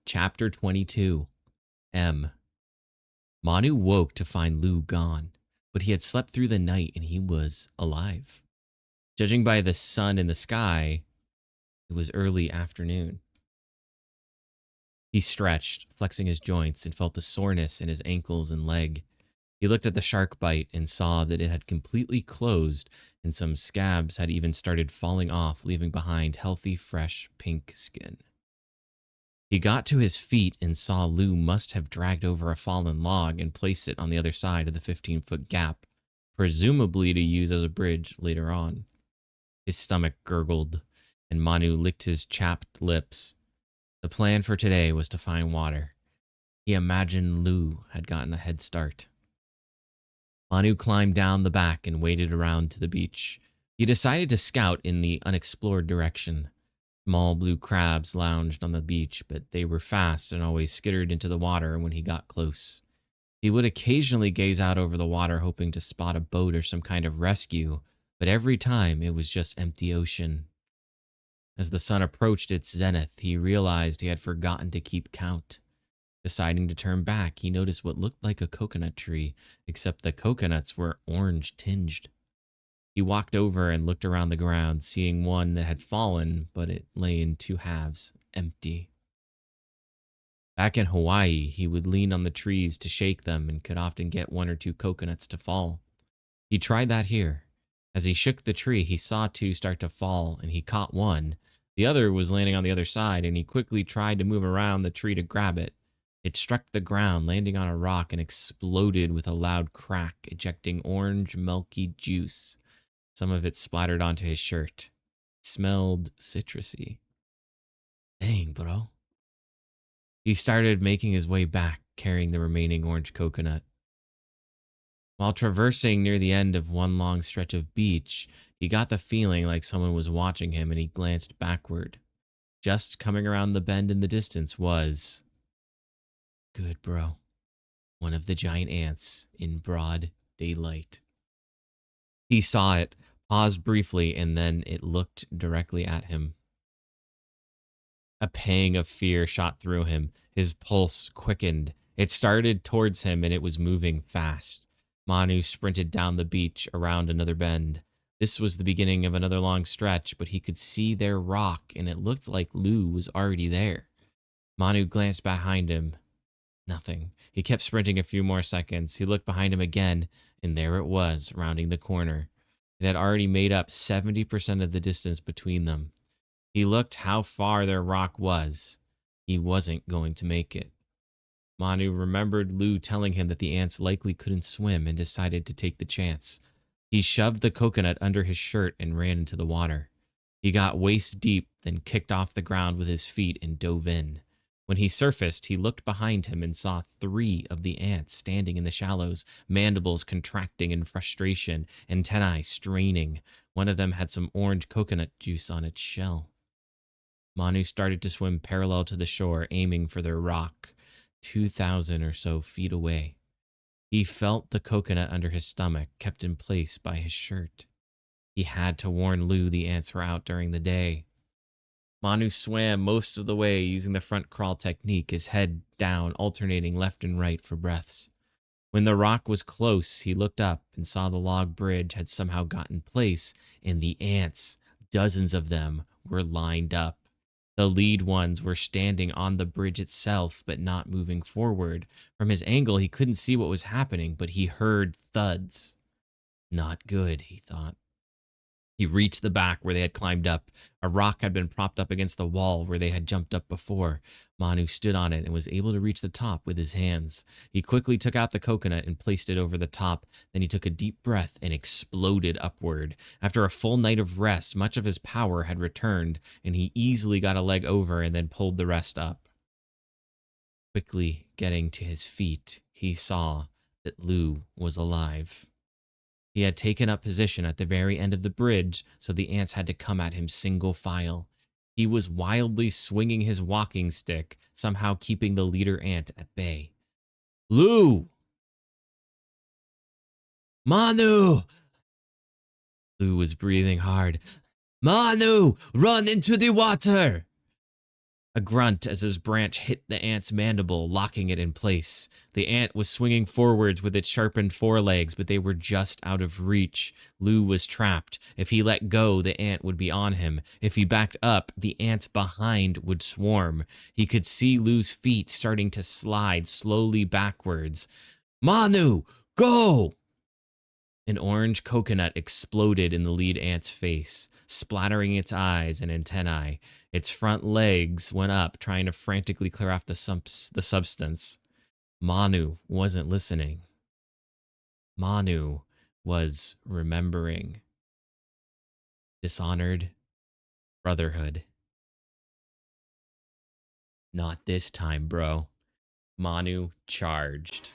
Chapter 22. M. Manu woke to find Lu gone, but he had slept through the night and he was alive. Judging by the sun in the sky, it was early afternoon. He stretched, flexing his joints, and felt the soreness in his ankles and leg. He looked at the shark bite and saw that it had completely closed, and some scabs had even started falling off, leaving behind healthy, fresh pink skin. He got to his feet and saw Lu must have dragged over a fallen log and placed it on the other side of the 15-foot gap, presumably to use as a bridge later on. His stomach gurgled, and Manu licked his chapped lips. The plan for today was to find water. He imagined Lu had gotten a head start. Manu climbed down the back and waded around to the beach. He decided to scout in the unexplored direction. Small blue crabs lounged on the beach, but they were fast and always skittered into the water when he got close. He would occasionally gaze out over the water, hoping to spot a boat or some kind of rescue, but every time it was just empty ocean. As the sun approached its zenith, he realized he had forgotten to keep count. Deciding to turn back, he noticed what looked like a coconut tree, except the coconuts were orange tinged. He walked over and looked around the ground, seeing one that had fallen, but it lay in two halves, empty. Back in Hawaii, he would lean on the trees to shake them and could often get one or two coconuts to fall. He tried that here. As he shook the tree, he saw two start to fall, and he caught one. The other was landing on the other side, and he quickly tried to move around the tree to grab it. It struck the ground, landing on a rock, and exploded with a loud crack, ejecting orange, milky juice. Some of it splattered onto his shirt. It smelled citrusy. Dang, bro. He started making his way back, carrying the remaining orange coconut. While traversing near the end of one long stretch of beach, he got the feeling like someone was watching him and he glanced backward. Just coming around the bend in the distance was... Good, bro. One of the giant ants in broad daylight. He saw it, paused briefly, and then it looked directly at him. A pang of fear shot through him. His pulse quickened. It started towards him and it was moving fast. Manu sprinted down the beach around another bend. This was the beginning of another long stretch, but he could see their rock and it looked like Lu was already there. Manu glanced behind him. Nothing. He kept sprinting a few more seconds. He looked behind him again, and there it was, rounding the corner. It had already made up 70% of the distance between them. He looked how far their rock was. He wasn't going to make it. Manu remembered Lu telling him that the ants likely couldn't swim and decided to take the chance. He shoved the coconut under his shirt and ran into the water. He got waist deep, then kicked off the ground with his feet and dove in. When he surfaced, he looked behind him and saw 3 of the ants standing in the shallows, mandibles contracting in frustration, antennae straining. One of them had some orange coconut juice on its shell. Manu started to swim parallel to the shore, aiming for their rock, 2,000 or so feet away. He felt the coconut under his stomach, kept in place by his shirt. He had to warn Lu the ants were out during the day. Manu swam most of the way using the front crawl technique, his head down, alternating left and right for breaths. When the rock was close, he looked up and saw the log bridge had somehow gotten place, and the ants, dozens of them, were lined up. The lead ones were standing on the bridge itself, but not moving forward. From his angle, he couldn't see what was happening, but he heard thuds. Not good, he thought. He reached the back where they had climbed up. A rock had been propped up against the wall where they had jumped up before. Manu stood on it and was able to reach the top with his hands. He quickly took out the coconut and placed it over the top. Then he took a deep breath and exploded upward. After a full night of rest, much of his power had returned, and he easily got a leg over and then pulled the rest up. Quickly getting to his feet, he saw that Lu was alive. He had taken up position at the very end of the bridge, so the ants had to come at him single file. He was wildly swinging his walking stick, somehow keeping the leader ant at bay. Lu! Manu! Lu was breathing hard. Manu, run into the water! A grunt as his branch hit the ant's mandible, locking it in place. The ant was swinging forwards with its sharpened forelegs, but they were just out of reach. Lou was trapped. If he let go, the ant would be on him. If he backed up, the ants behind would swarm. He could see Lou's feet starting to slide slowly backwards. Manu, go! An orange coconut exploded in the lead ant's face, splattering its eyes and antennae. Its front legs went up, trying to frantically clear off the substance. Manu wasn't listening. Manu was remembering. Dishonored brotherhood. Not this time, bro. Manu charged.